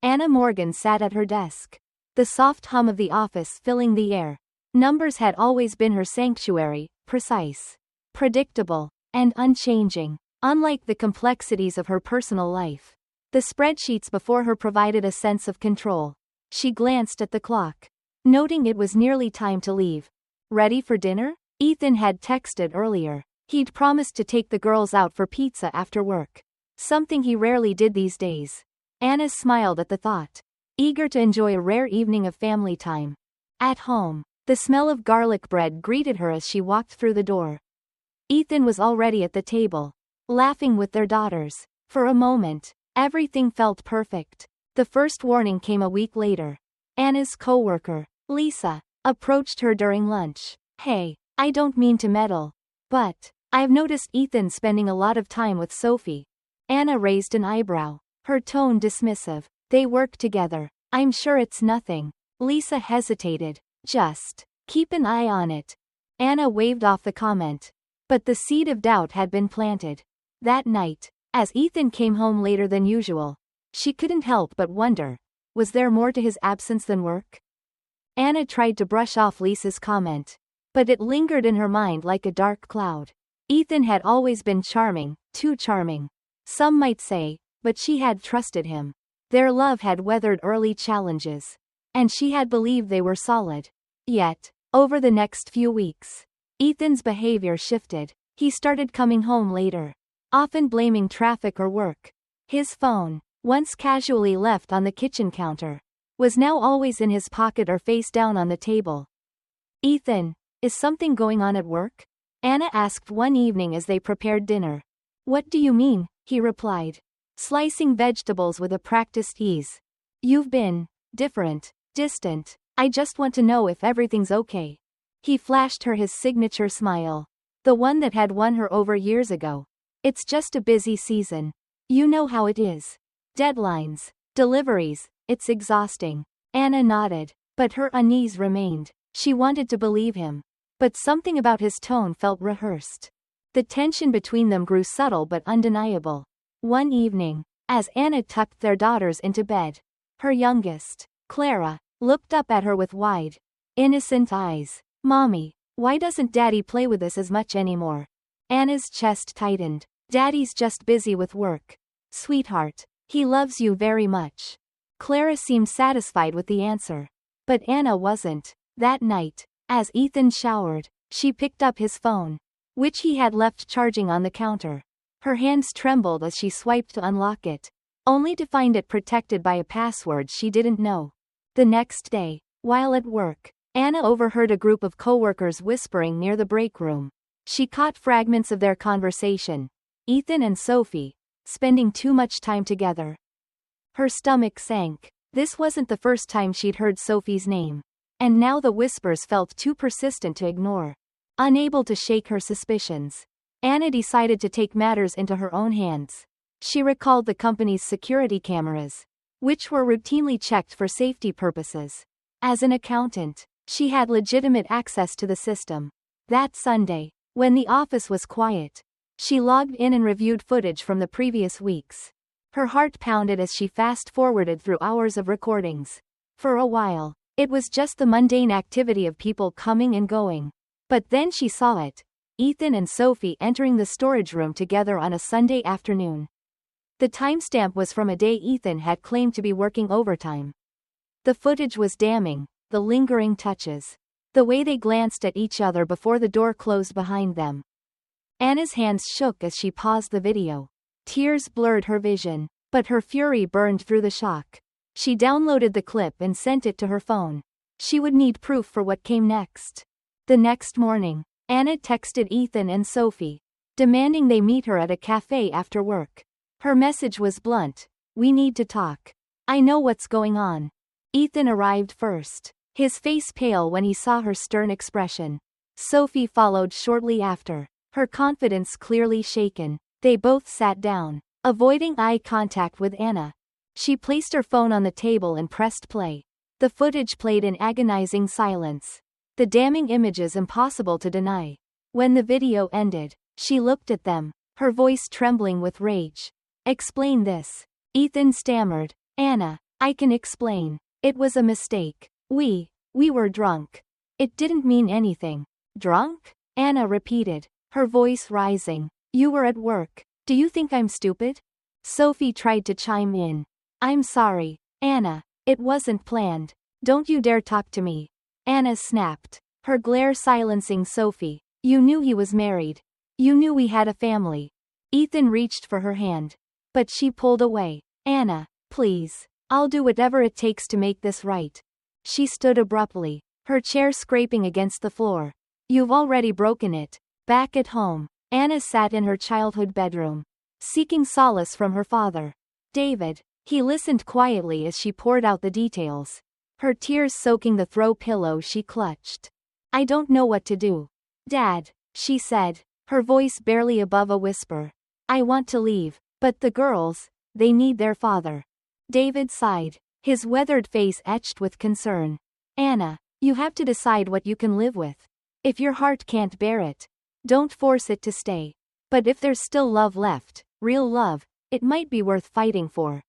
Anna Morgan sat at her desk. The soft hum of the office filling the air. Numbers had always been her sanctuary, precise, predictable, and unchanging, unlike the complexities of her personal life. The spreadsheets before her provided a sense of control. She glanced at the clock, noting it was nearly time to leave. Ready for dinner? Ethan had texted earlier. He'd promised to take the girls out for pizza after work. Something he rarely did these days. Anna smiled at the thought, eager to enjoy a rare evening of family time. At home, the smell of garlic bread greeted her as she walked through the door. Ethan was already at the table, laughing with their daughters. For a moment, everything felt perfect. The first warning came a week later. Anna's coworker, Lisa, approached her during lunch. "Hey, I don't mean to meddle, but I've noticed Ethan spending a lot of time with Sophie." Anna raised an eyebrow, her tone dismissive. "They work together. I'm sure it's nothing." Lisa hesitated. "Just keep an eye on it." Anna waved off the comment. But the seed of doubt had been planted. That night, as Ethan came home later than usual, she couldn't help but wonder, was there more to his absence than work? Anna tried to brush off Lisa's comment, but it lingered in her mind like a dark cloud. Ethan had always been charming, too charming, some might say, but she had trusted him. Their love had weathered early challenges, and she had believed they were solid. Yet, over the next few weeks, Ethan's behavior shifted. He started coming home later, often blaming traffic or work. His phone, once casually left on the kitchen counter, was now always in his pocket or face down on the table. "Ethan, is something going on at work?" Anna asked one evening as they prepared dinner. "What do you mean?" he replied, slicing vegetables with a practiced ease. "You've been different, distant. I just want to know if everything's okay." He flashed her his signature smile, the one that had won her over years ago. "It's just a busy season. You know how it is. Deadlines, deliveries, it's exhausting." Anna nodded, but her unease remained. She wanted to believe him, but something about his tone felt rehearsed. The tension between them grew subtle but undeniable. One evening, as Anna tucked their daughters into bed, her youngest, Clara, looked up at her with wide, innocent eyes. "Mommy, why doesn't Daddy play with us as much anymore?" Anna's chest tightened. "Daddy's just busy with work. Sweetheart, he loves you very much." Clara seemed satisfied with the answer, but Anna wasn't. That night, as Ethan showered, she picked up his phone, which he had left charging on the counter. Her hands trembled as she swiped to unlock it, only to find it protected by a password she didn't know. The next day, while at work, Anna overheard a group of coworkers whispering near the break room. She caught fragments of their conversation. Ethan and Sophie, spending too much time together. Her stomach sank. This wasn't the first time she'd heard Sophie's name, and now the whispers felt too persistent to ignore. Unable to shake her suspicions, Anna decided to take matters into her own hands. She recalled the company's security cameras, which were routinely checked for safety purposes. As an accountant, she had legitimate access to the system. That Sunday, when the office was quiet, she logged in and reviewed footage from the previous weeks. Her heart pounded as she fast-forwarded through hours of recordings. For a while, it was just the mundane activity of people coming and going. But then she saw it. Ethan and Sophie entering the storage room together on a Sunday afternoon. The timestamp was from a day Ethan had claimed to be working overtime. The footage was damning, the lingering touches, the way they glanced at each other before the door closed behind them. Anna's hands shook as she paused the video. Tears blurred her vision, but her fury burned through the shock. She downloaded the clip and sent it to her phone. She would need proof for what came next. The next morning, Anna texted Ethan and Sophie, demanding they meet her at a cafe after work. Her message was blunt: "We need to talk. I know what's going on." Ethan arrived first, his face pale when he saw her stern expression. Sophie followed shortly after, her confidence clearly shaken. They both sat down, avoiding eye contact with Anna. She placed her phone on the table and pressed play. The footage played in agonizing silence, the damning images impossible to deny. When the video ended, she looked at them, her voice trembling with rage. "Explain this." Ethan stammered. "Anna, I can explain. It was a mistake. We were drunk. It didn't mean anything. Drunk? Anna repeated, her voice rising. You were at work. Do you think I'm stupid? Sophie tried to chime in. I'm sorry, Anna. It wasn't planned. Don't you dare talk to me. Anna snapped, her glare silencing Sophie. You knew he was married. You knew we had a family. Ethan reached for her hand. But she pulled away. Anna, please. I'll do whatever it takes to make this right. She stood abruptly, her chair scraping against the floor. You've already broken it. Back at home, Anna sat in her childhood bedroom, seeking solace from her father, David. He listened quietly as she poured out the details, her tears soaking the throw pillow she clutched. I don't know what to do. Dad, she said, her voice barely above a whisper. I want to leave, but the girls, they need their father. David sighed, his weathered face etched with concern. Anna, you have to decide what you can live with. If your heart can't bear it, don't force it to stay. But if there's still love left, real love, it might be worth fighting for.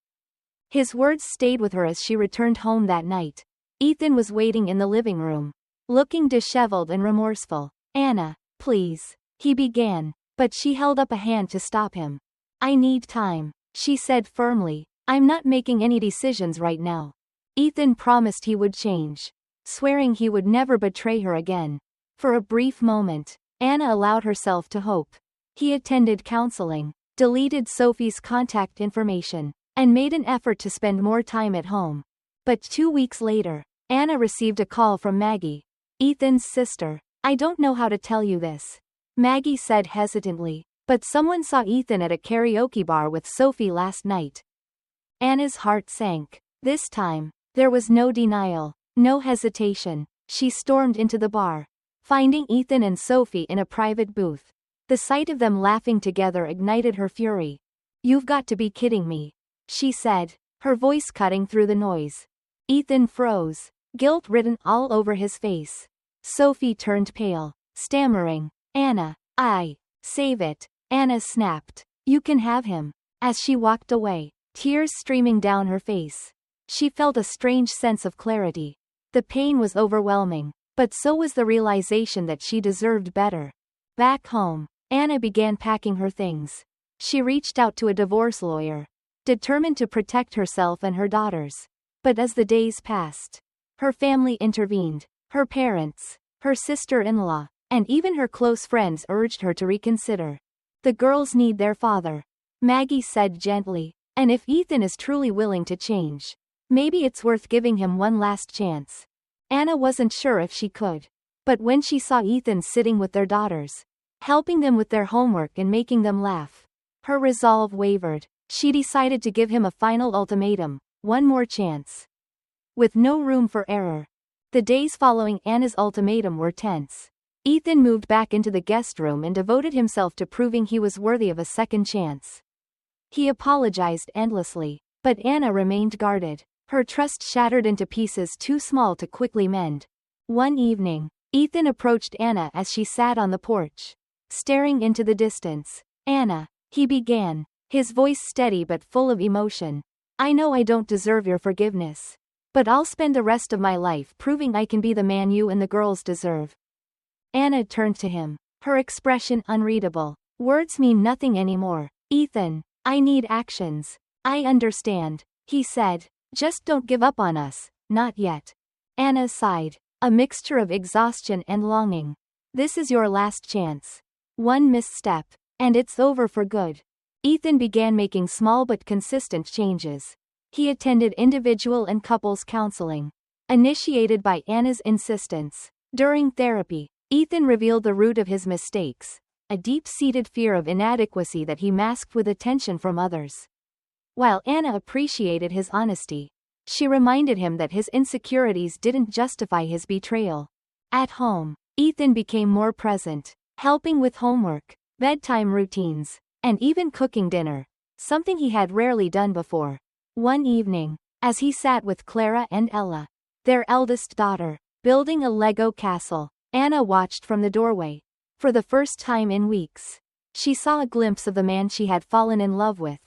His words stayed with her as she returned home that night. Ethan was waiting in the living room, looking disheveled and remorseful. Anna, please, he began, but she held up a hand to stop him. I need time, she said firmly. I'm not making any decisions right now. Ethan promised he would change, swearing he would never betray her again. For a brief moment, Anna allowed herself to hope. He attended counseling, deleted Sophie's contact information, and made an effort to spend more time at home. But 2 weeks later, Anna received a call from Maggie, Ethan's sister. I don't know how to tell you this, Maggie said hesitantly, but someone saw Ethan at a karaoke bar with Sophie last night. Anna's heart sank. This time, there was no denial, no hesitation. She stormed into the bar, finding Ethan and Sophie in a private booth. The sight of them laughing together ignited her fury. You've got to be kidding me, she said, her voice cutting through the noise. Ethan froze, guilt written all over his face. Sophie turned pale, stammering, Anna, save it. Anna snapped, you can have him. As she walked away, tears streaming down her face, she felt a strange sense of clarity. The pain was overwhelming, but so was the realization that she deserved better. Back home, Anna began packing her things. She reached out to a divorce lawyer, determined to protect herself and her daughters. But as the days passed, her family intervened. Her parents, her sister-in-law, and even her close friends urged her to reconsider. The girls need their father, Maggie said gently, and if Ethan is truly willing to change, maybe it's worth giving him one last chance. Anna wasn't sure if she could. But when she saw Ethan sitting with their daughters, helping them with their homework and making them laugh, her resolve wavered. She decided to give him a final ultimatum, one more chance. With no room for error. The days following Anna's ultimatum were tense. Ethan moved back into the guest room and devoted himself to proving he was worthy of a second chance. He apologized endlessly, but Anna remained guarded, her trust shattered into pieces too small to quickly mend. One evening, Ethan approached Anna as she sat on the porch, staring into the distance. Anna, he began, his voice steady but full of emotion. I know I don't deserve your forgiveness, but I'll spend the rest of my life proving I can be the man you and the girls deserve. Anna turned to him, her expression unreadable. Words mean nothing anymore. Ethan, I need actions. I understand, he said. Just don't give up on us, not yet. Anna sighed, a mixture of exhaustion and longing. This is your last chance. One misstep, and it's over for good. Ethan began making small but consistent changes. He attended individual and couples counseling, initiated by Anna's insistence. During therapy, Ethan revealed the root of his mistakes, a deep-seated fear of inadequacy that he masked with attention from others. While Anna appreciated his honesty, she reminded him that his insecurities didn't justify his betrayal. At home, Ethan became more present, helping with homework, bedtime routines, and even cooking dinner, something he had rarely done before. One evening, as he sat with Clara and Ella, their eldest daughter, building a Lego castle, Anna watched from the doorway. For the first time in weeks, she saw a glimpse of the man she had fallen in love with.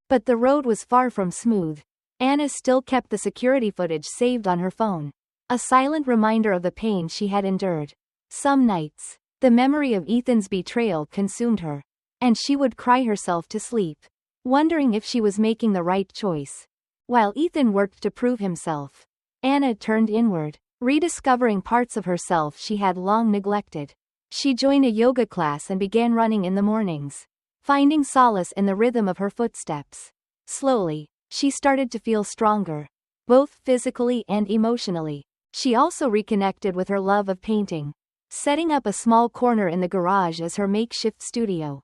But the road was far from smooth. Anna still kept the security footage saved on her phone. A silent reminder of the pain she had endured. Some nights, the memory of Ethan's betrayal consumed her, and she would cry herself to sleep, wondering if she was making the right choice. While Ethan worked to prove himself, Anna turned inward, rediscovering parts of herself she had long neglected. She joined a yoga class and began running in the mornings, finding solace in the rhythm of her footsteps. Slowly, she started to feel stronger, both physically and emotionally. She also reconnected with her love of painting, setting up a small corner in the garage as her makeshift studio.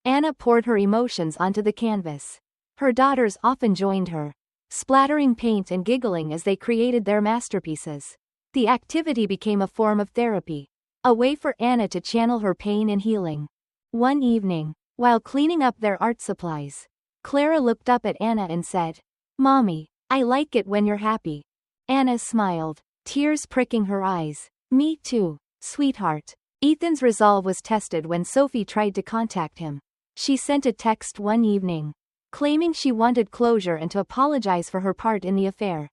Anna poured her emotions onto the canvas. Her daughters often joined her, splattering paint and giggling as they created their masterpieces. The activity became a form of therapy, a way for Anna to channel her pain and healing. One evening, while cleaning up their art supplies, Clara looked up at Anna and said, "Mommy, I like it when you're happy." Anna smiled, tears pricking her eyes. "Me too, sweetheart." Ethan's resolve was tested when Sophie tried to contact him. She sent a text one evening, claiming she wanted closure and to apologize for her part in the affair.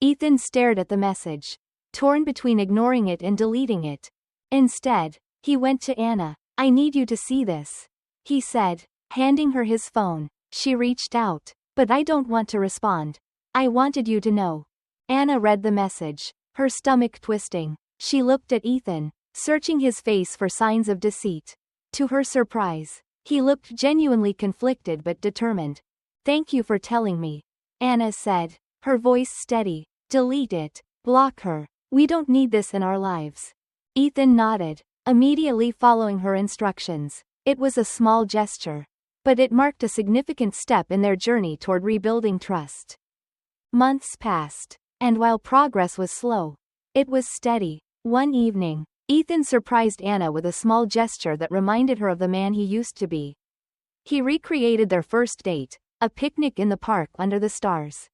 Ethan stared at the message, torn between ignoring it and deleting it. Instead, he went to Anna. "I need you to see this," he said, handing her his phone. She reached out. "But I don't want to respond. I wanted you to know." Anna read the message, her stomach twisting. She looked at Ethan, searching his face for signs of deceit. To her surprise, he looked genuinely conflicted but determined. "Thank you for telling me," Anna said, her voice steady. "Delete it. Block her. We don't need this in our lives." Ethan nodded, immediately following her instructions. It was a small gesture, but it marked a significant step in their journey toward rebuilding trust. Months passed, and while progress was slow, it was steady. One evening, Ethan surprised Anna with a small gesture that reminded her of the man he used to be. He recreated their first date, a picnic in the park under the stars.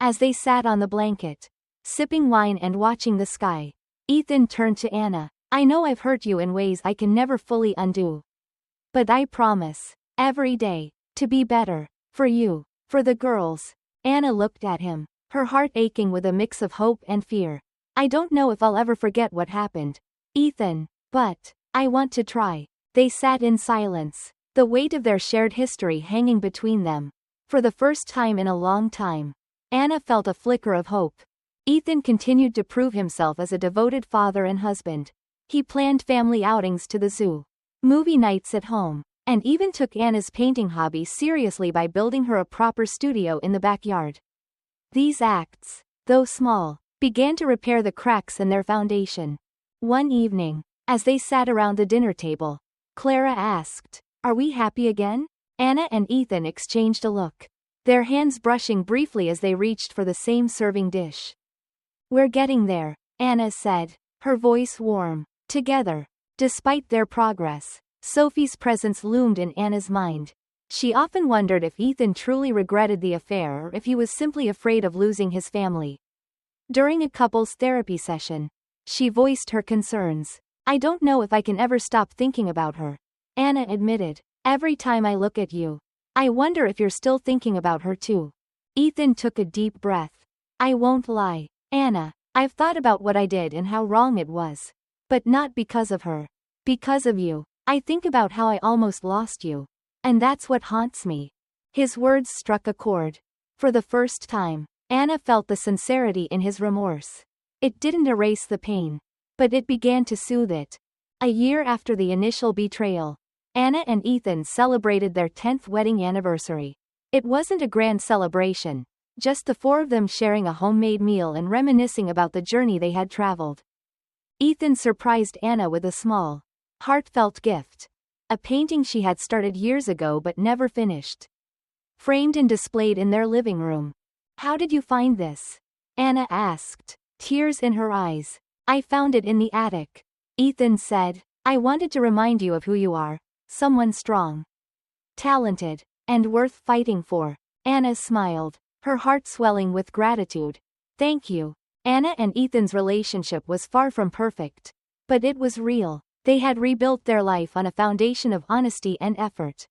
As they sat on the blanket, sipping wine and watching the sky, Ethan turned to Anna. "I know I've hurt you in ways I can never fully undo. But I promise, every day, to be better. For you, for the girls." Anna looked at him, her heart aching with a mix of hope and fear. "I don't know if I'll ever forget what happened, Ethan, but I want to try." They sat in silence, the weight of their shared history hanging between them. For the first time in a long time, Anna felt a flicker of hope. Ethan continued to prove himself as a devoted father and husband. He planned family outings to the zoo, movie nights at home, and even took Anna's painting hobby seriously by building her a proper studio in the backyard. These acts, though small, began to repair the cracks in their foundation. One evening, as they sat around the dinner table, Clara asked, "Are we happy again?" Anna and Ethan exchanged a look, their hands brushing briefly as they reached for the same serving dish. "We're getting there," Anna said, her voice warm. Together. Despite their progress, Sophie's presence loomed in Anna's mind. She often wondered if Ethan truly regretted the affair or if he was simply afraid of losing his family. During a couples therapy session, she voiced her concerns. "I don't know if I can ever stop thinking about her," Anna admitted. "Every time I look at you, I wonder if you're still thinking about her too." Ethan took a deep breath. "I won't lie, Anna, I've thought about what I did and how wrong it was. But not because of her. Because of you. I think about how I almost lost you. And that's what haunts me." His words struck a chord. For the first time, Anna felt the sincerity in his remorse. It didn't erase the pain, but it began to soothe it. A year after the initial betrayal, Anna and Ethan celebrated their 10th wedding anniversary. It wasn't a grand celebration, just the four of them sharing a homemade meal and reminiscing about the journey they had traveled. Ethan surprised Anna with a small, heartfelt gift. A painting she had started years ago but never finished. Framed and displayed in their living room. "How did you find this?" Anna asked, tears in her eyes. "I found it in the attic," Ethan said. "I wanted to remind you of who you are. Someone strong, talented, and worth fighting for." Anna smiled, her heart swelling with gratitude. "Thank you." Anna and Ethan's relationship was far from perfect, but it was real. They had rebuilt their life on a foundation of honesty and effort.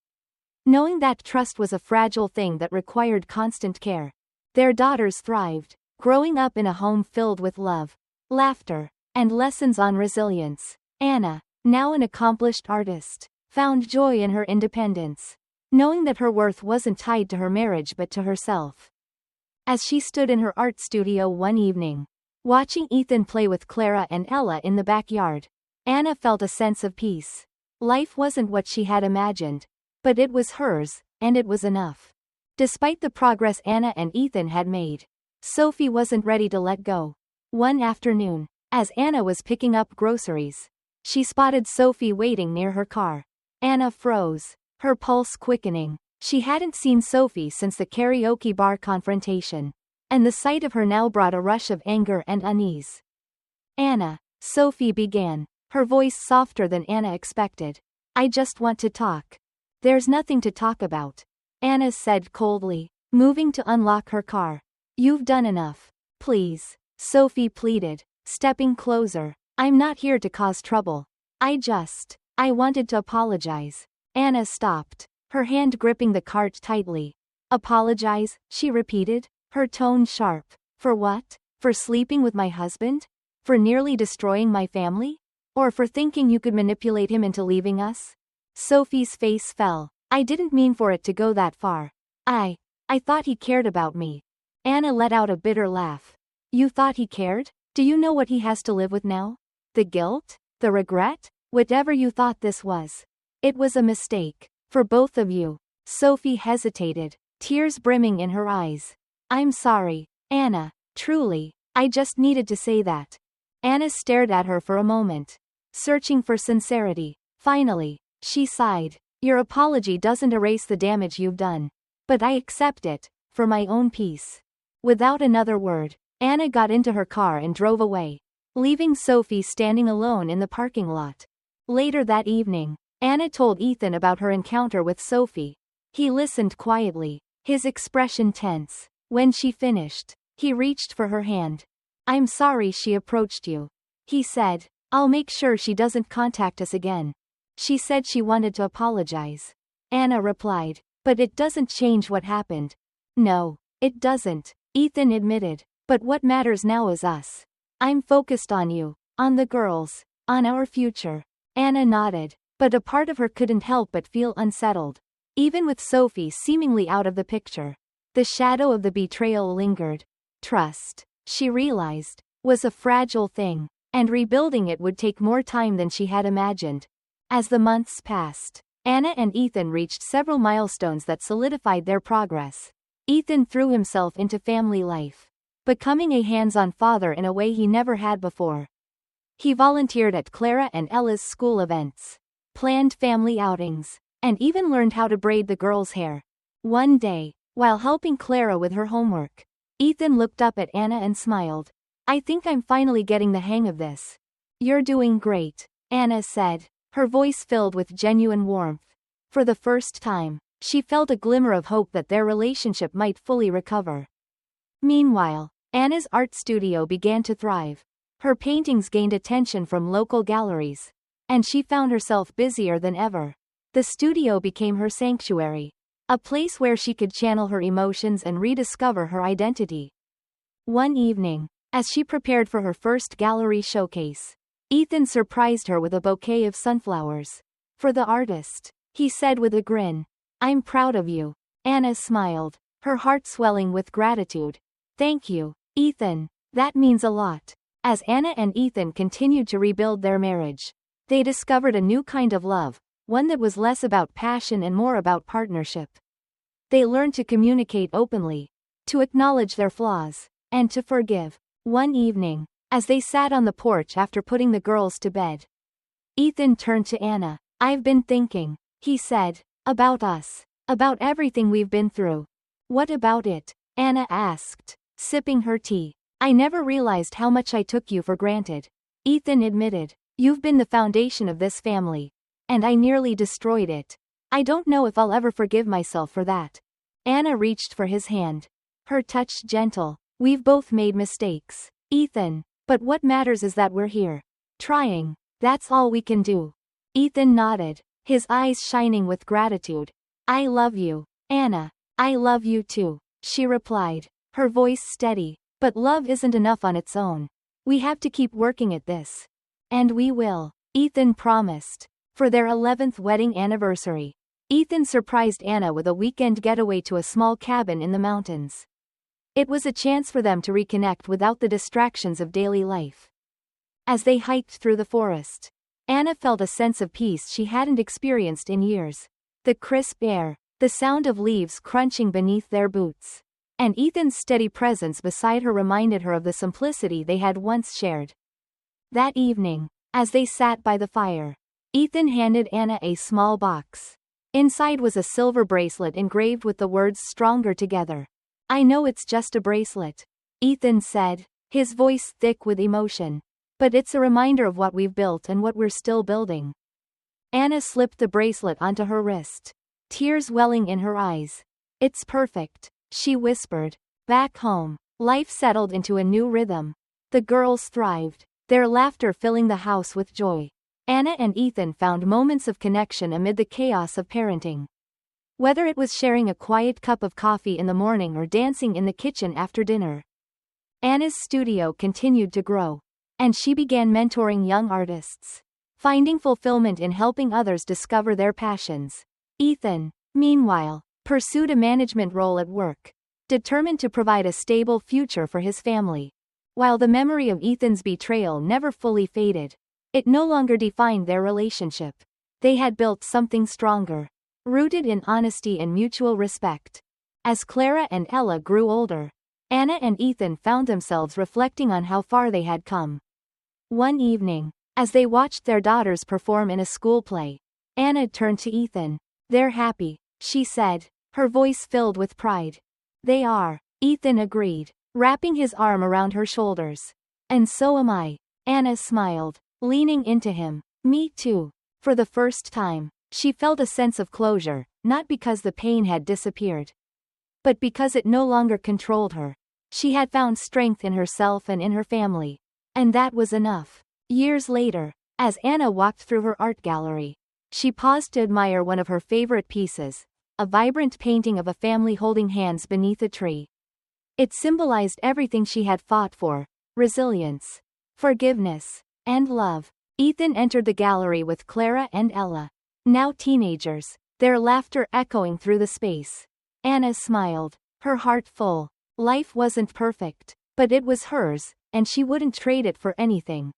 Knowing that trust was a fragile thing that required constant care, Their daughters thrived, growing up in a home filled with love, laughter, and lessons on resilience. Anna, now an accomplished artist, found joy in her independence, knowing that her worth wasn't tied to her marriage but to herself. As she stood in her art studio one evening, watching Ethan play with Clara and Ella in the backyard, Anna felt a sense of peace. Life wasn't what she had imagined, but it was hers, and it was enough. Despite the progress Anna and Ethan had made, Sophie wasn't ready to let go. One afternoon, as Anna was picking up groceries, she spotted Sophie waiting near her car. Anna froze, her pulse quickening. She hadn't seen Sophie since the karaoke bar confrontation, and the sight of her now brought a rush of anger and unease. Anna, Sophie began, her voice softer than Anna expected. I just want to talk. There's nothing to talk about, Anna said coldly, moving to unlock her car. You've done enough. Please, Sophie pleaded, stepping closer. I'm not here to cause trouble. I wanted to apologize. Anna stopped, her hand gripping the cart tightly. Apologize, she repeated, her tone sharp. For what? For sleeping with my husband? For nearly destroying my family? Or for thinking you could manipulate him into leaving us? Sophie's face fell. I didn't mean for it to go that far. I thought he cared about me. Anna let out a bitter laugh. You thought he cared? Do you know what he has to live with now? The guilt? The regret? Whatever you thought this was. It was a mistake. For both of you. Sophie hesitated, tears brimming in her eyes. I'm sorry, Anna, truly, I just needed to say that. Anna stared at her for a moment, searching for sincerity. Finally, she sighed. Your apology doesn't erase the damage you've done. But I accept it, for my own peace. Without another word, Anna got into her car and drove away, leaving Sophie standing alone in the parking lot. Later that evening, Anna told Ethan about her encounter with Sophie. He listened quietly, his expression tense. When she finished, he reached for her hand. I'm sorry she approached you, he said. I'll make sure she doesn't contact us again. She said she wanted to apologize. Anna replied, but it doesn't change what happened. No, it doesn't, Ethan admitted. But what matters now is us. I'm focused on you, on the girls, on our future. Anna nodded, but a part of her couldn't help but feel unsettled. Even with Sophie seemingly out of the picture, the shadow of the betrayal lingered. Trust, she realized, was a fragile thing, and rebuilding it would take more time than she had imagined. As the months passed, Anna and Ethan reached several milestones that solidified their progress. Ethan threw himself into family life, becoming a hands-on father in a way he never had before. He volunteered at Clara and Ella's school events, planned family outings, and even learned how to braid the girls' hair. One day, while helping Clara with her homework, Ethan looked up at Anna and smiled. I think I'm finally getting the hang of this. You're doing great, Anna said, her voice filled with genuine warmth. For the first time, she felt a glimmer of hope that their relationship might fully recover. Meanwhile, Anna's art studio began to thrive. Her paintings gained attention from local galleries, and she found herself busier than ever. The studio became her sanctuary, a place where she could channel her emotions and rediscover her identity. One evening, as she prepared for her first gallery showcase, Ethan surprised her with a bouquet of sunflowers. For the artist, he said with a grin. I'm proud of you. Anna smiled, her heart swelling with gratitude. Thank you, Ethan. That means a lot. As Anna and Ethan continued to rebuild their marriage, they discovered a new kind of love, one that was less about passion and more about partnership. They learned to communicate openly, to acknowledge their flaws, and to forgive. One evening, as they sat on the porch after putting the girls to bed, Ethan turned to Anna. I've been thinking, he said, about us, about everything we've been through. What about it? Anna asked, sipping her tea. I never realized how much I took you for granted. Ethan admitted. You've been the foundation of this family, and I nearly destroyed it. I don't know if I'll ever forgive myself for that. Anna reached for his hand, her touch gentle. We've both made mistakes, Ethan, but what matters is that we're here, trying. That's all we can do. Ethan nodded, his eyes shining with gratitude. I love you, Anna. I love you too, she replied, her voice steady. But love isn't enough on its own. We have to keep working at this. And we will, Ethan promised. For their 11th wedding anniversary, Ethan surprised Anna with a weekend getaway to a small cabin in the mountains. It was a chance for them to reconnect without the distractions of daily life. As they hiked through the forest, Anna felt a sense of peace she hadn't experienced in years. The crisp air, the sound of leaves crunching beneath their boots, and Ethan's steady presence beside her reminded her of the simplicity they had once shared. That evening, as they sat by the fire, Ethan handed Anna a small box. Inside was a silver bracelet engraved with the words "Stronger Together." "I know it's just a bracelet," Ethan said, his voice thick with emotion. "But it's a reminder of what we've built and what we're still building." Anna slipped the bracelet onto her wrist, tears welling in her eyes. "It's perfect," she whispered. Back home, life settled into a new rhythm. The girls thrived, their laughter filling the house with joy. Anna and Ethan found moments of connection amid the chaos of parenting. Whether it was sharing a quiet cup of coffee in the morning or dancing in the kitchen after dinner, Anna's studio continued to grow, and she began mentoring young artists, finding fulfillment in helping others discover their passions. Ethan, meanwhile, pursued a management role at work, determined to provide a stable future for his family. While the memory of Ethan's betrayal never fully faded, it no longer defined their relationship. They had built something stronger, rooted in honesty and mutual respect. As Clara and Ella grew older, Anna and Ethan found themselves reflecting on how far they had come. One evening, as they watched their daughters perform in a school play, Anna turned to Ethan. "They're happy," she said, her voice filled with pride. "They are," Ethan agreed, wrapping his arm around her shoulders. "And so am I," Anna smiled, leaning into him. "Me too." For the first time, she felt a sense of closure, not because the pain had disappeared, but because it no longer controlled her. She had found strength in herself and in her family. And that was enough. Years later, as Anna walked through her art gallery, she paused to admire one of her favorite pieces, a vibrant painting of a family holding hands beneath a tree. It symbolized everything she had fought for: resilience, forgiveness, and love. Ethan entered the gallery with Clara and Ella, now teenagers, their laughter echoing through the space. Anna smiled, her heart full. Life wasn't perfect, but it was hers, and she wouldn't trade it for anything.